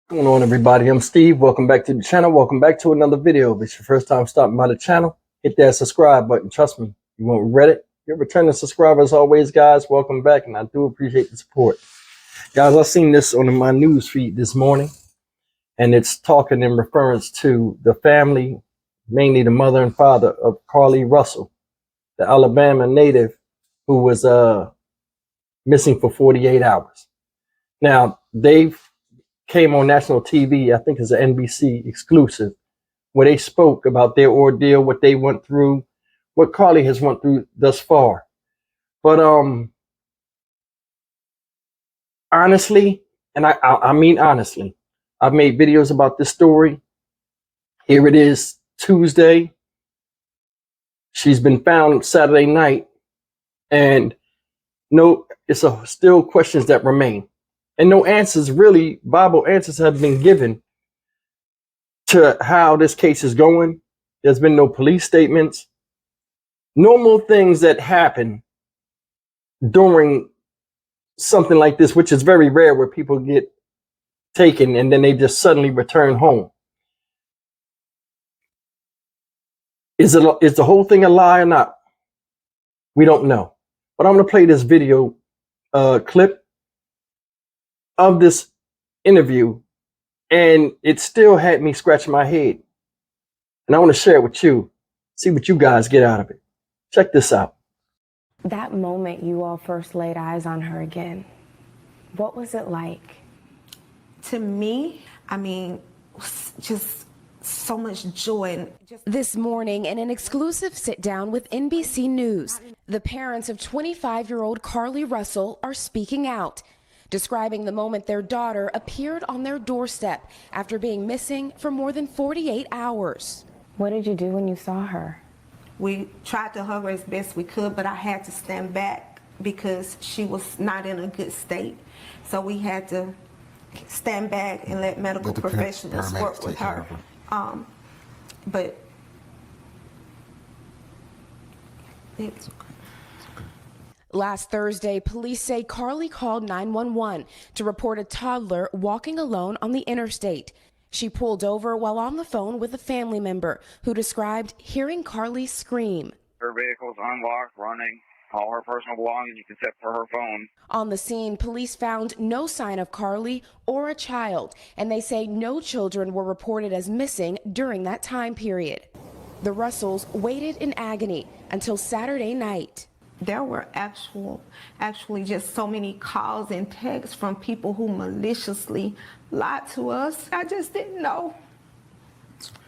What's going on, everybody? I'm Steve. Welcome back to the channel. Welcome back to another video. If it's your first time stopping by the channel, hit that subscribe button. Trust me, you won't regret it. You're a returning subscriber as always, guys. Welcome back, and I do appreciate the support. Guys, I seen this on my news feed this morning, and it's talking in reference to the family, mainly the mother and father of Carlee Russell, the Alabama native who was missing for 48 hours. Now, they've came on national TV, I think it's an NBC exclusive, where they spoke about their ordeal, what they went through, what Carlee has went through thus far. But honestly, and I mean honestly, I've made videos about this story. Here it is, Tuesday. She's been found Saturday night, and no, it's still questions that remain. And no answers, really, Bible answers have been given to how this case is going. There's been no police statements. Normal things that happen during something like this, which is very rare, where people get taken and then they just suddenly return home. Is the whole thing a lie or not? We don't know. But I'm going to play this video clip of this interview, and it still had me scratching my head. And I want to share it with you, see what you guys get out of it. Check this out. That moment you all first laid eyes on her again, what was it like? To me, I mean, just so much joy. This morning, in an exclusive sit-down with NBC News, the parents of 25-year-old Carlee Russell are speaking out, describing the moment their daughter appeared on their doorstep after being missing for more than 48 hours. What did you do when you saw her? We tried to hug her as best we could, but I had to stand back because she was not in a good state. So we had to stand back and let medical professionals work with her. But it's okay. Last Thursday, police say Carlee called 911 to report a toddler walking alone on the interstate. She pulled over while on the phone with a family member who described hearing Carlee scream. Her vehicle's unlocked, running, all her personal belongings except for her phone. On the scene, police found no sign of Carlee or a child, and they say no children were reported as missing during that time period. The Russells waited in agony until Saturday night. There were actually just so many calls and texts from people who maliciously lied to us. I just didn't know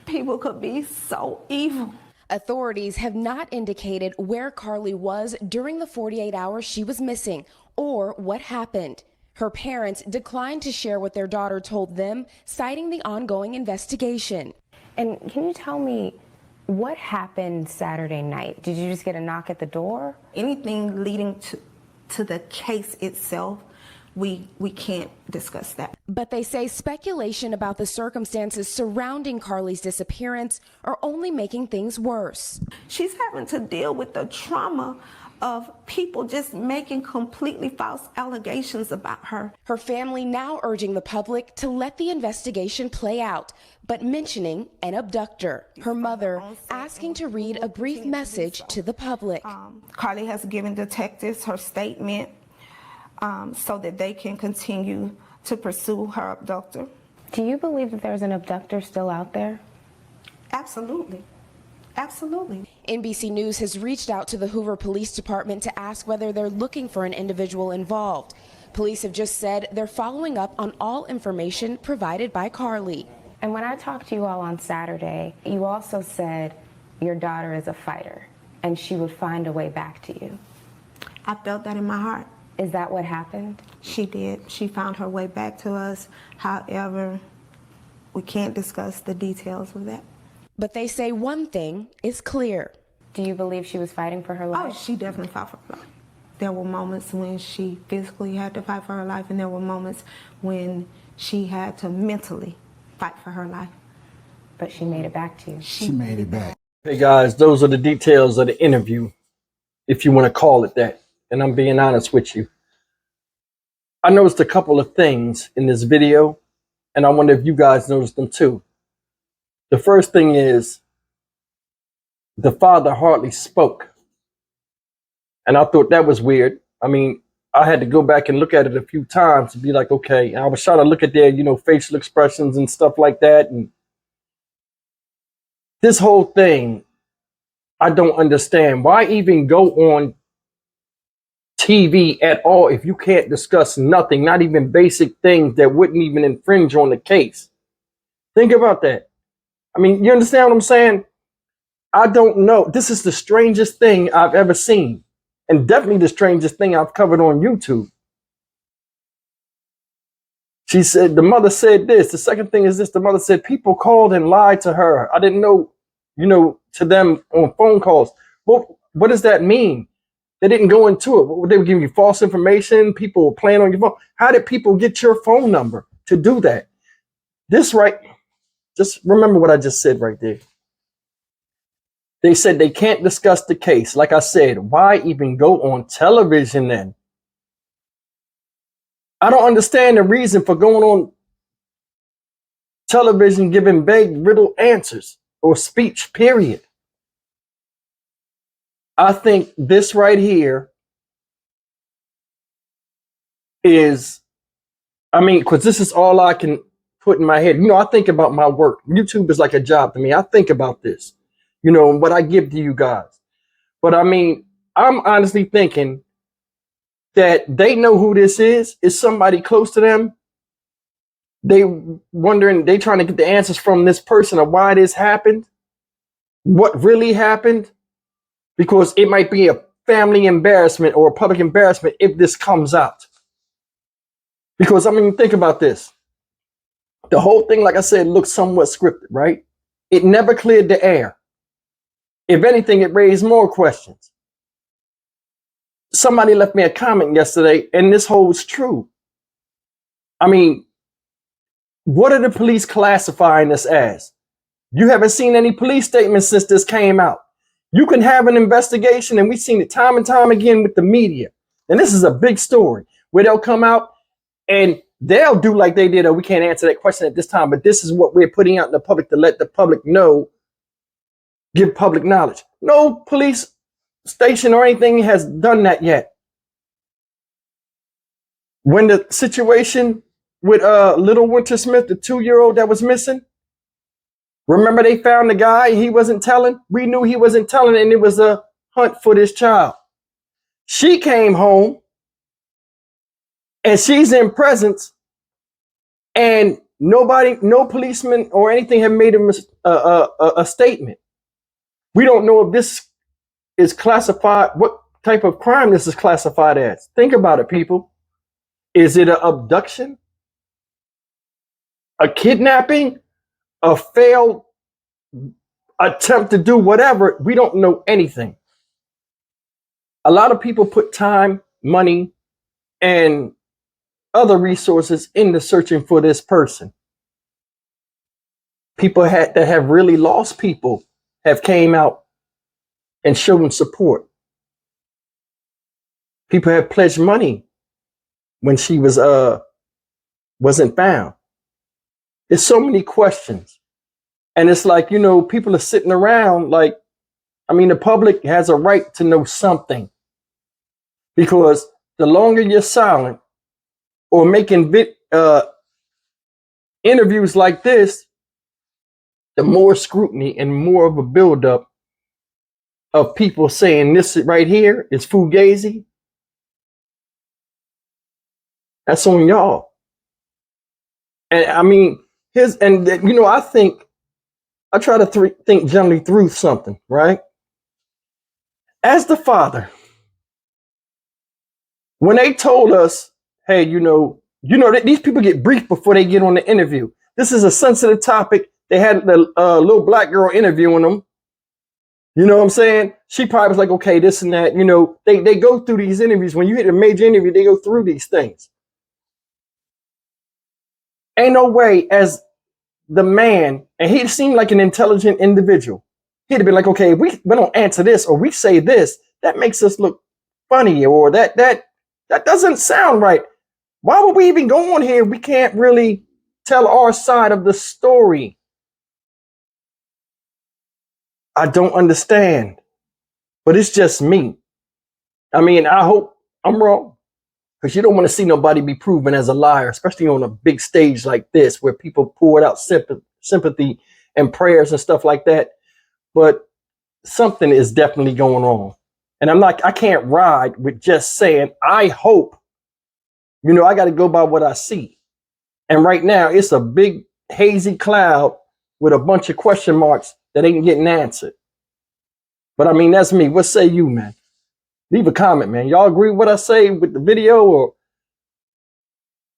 people could be so evil. Authorities have not indicated where Carlee was during the 48 hours she was missing or what happened. Her parents declined to share what their daughter told them, citing the ongoing investigation. And can you tell me what happened Saturday night? Did you just get a knock at the door? Anything leading to the case itself, we can't discuss that. But they say speculation about the circumstances surrounding Carlee's disappearance are only making things worse. She's having to deal with the trauma of people just making completely false allegations about her. Her family now urging the public to let the investigation play out, but mentioning an abductor. Her mother asking to read a brief message to the public. Carlee has given detectives her statement so that they can continue to pursue her abductor. Do you believe that there's an abductor still out there? Absolutely. Absolutely. NBC News has reached out to the Hoover Police Department to ask whether they're looking for an individual involved. Police have just said they're following up on all information provided by Carlee. And when I talked to you all on Saturday, you also said your daughter is a fighter and she would find a way back to you. I felt that in my heart. Is that what happened? She did. She found her way back to us. However, we can't discuss the details of that. But they say one thing is clear. Do you believe she was fighting for her life? Oh, she definitely fought for her life. There were moments when she physically had to fight for her life, and there were moments when she had to mentally fight for her life. But she made it back to you. She made it back. Hey guys, those are the details of the interview, if you want to call it that. And I'm being honest with you. I noticed a couple of things in this video and I wonder if you guys noticed them too. The first thing is the father hardly spoke. And I thought that was weird. I mean, I had to go back and look at it a few times to be like, okay. And I was trying to look at their, facial expressions and stuff like that. And this whole thing, I don't understand. Why even go on TV at all if you can't discuss nothing, not even basic things that wouldn't even infringe on the case? Think about that. I mean, you understand what I'm saying? I don't know. This is the strangest thing I've ever seen, and definitely the strangest thing I've covered on YouTube. She said, the mother said this. The second thing is this. The mother said, people called and lied to her. I didn't know, to them on phone calls. Well, what does that mean? They didn't go into it. They were giving you false information. People were playing on your phone. How did people get your phone number to do that? Just remember what I just said right there. They said they can't discuss the case. Like I said, why even go on television then? I don't understand the reason for going on television giving vague riddle answers or speech, period. I think this right here is, because this is all I can put in my head. I think about my work. YouTube is like a job to me. I think about this, and what I give to you guys. But I'm honestly thinking that they know who this is. It's somebody close to them. They trying to get the answers from this person of why this happened, what really happened, because it might be a family embarrassment or a public embarrassment if this comes out. Because think about this. The whole thing, like I said, looks somewhat scripted, right? It never cleared the air. If anything, it raised more questions. Somebody left me a comment yesterday, and this holds true. What are the police classifying this as? You haven't seen any police statements since this came out. You can have an investigation, and we've seen it time and time again with the media. And this is a big story where they'll come out and they'll do like they did, we can't answer that question at this time, but this is what we're putting out in the public to let the public know, give public knowledge. No police station or anything has done that yet. When the situation with little Winter Smith, the 2-year-old that was missing, remember they found the guy, he wasn't telling? We knew he wasn't telling, and it was a hunt for this child. She came home, and she's in presence, and no policeman or anything have made a statement. We don't know if this is classified, what type of crime this is classified as. Think about it, people. Is it an abduction? A kidnapping? A failed attempt to do whatever? We don't know anything. A lot of people put time, money, and other resources into searching for this person. People that have really lost people have came out and shown support. People have pledged money when she wasn't found. There's so many questions. And it's like, people are sitting around like, the public has a right to know something. Because the longer you're silent or making interviews like this, the more scrutiny and more of a buildup of people saying this right here is fugazi. That's on y'all. And I try to think generally through something, right? As the father, when they told us, hey, these people get briefed before they get on the interview. This is a sensitive topic. They had the little black girl interviewing them. You know what I'm saying? She probably was like, okay, this and that. They go through these interviews. When you hit a major interview, they go through these things. Ain't no way as the man, and he seemed like an intelligent individual. He'd have been like, okay, if we don't answer this or we say this, that makes us look funny, or that doesn't sound right. Why would we even go on here? We can't really tell our side of the story. I don't understand, but it's just me. I mean, I hope I'm wrong, because you don't want to see nobody be proven as a liar, especially on a big stage like this where people pour out sympathy and prayers and stuff like that. But something is definitely going on. And I can't ride with just saying, I hope. You know, I got to go by what I see. And right now, it's a big hazy cloud with a bunch of question marks that ain't getting answered. But I mean, that's me. What say you, man? Leave a comment, man. Y'all agree with what I say with the video? Or,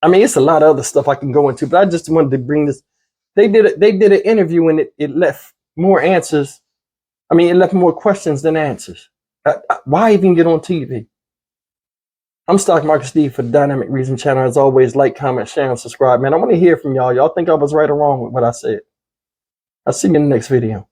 I mean, it's a lot of other stuff I can go into, but I just wanted to bring this. They did an interview and it left more answers. I mean, it left more questions than answers. Why even get on TV? I'm Stock Market Steve for the Dynamic Reason channel. As always, like, comment, share, and subscribe. Man, I want to hear from y'all. Y'all think I was right or wrong with what I said? I'll see you in the next video.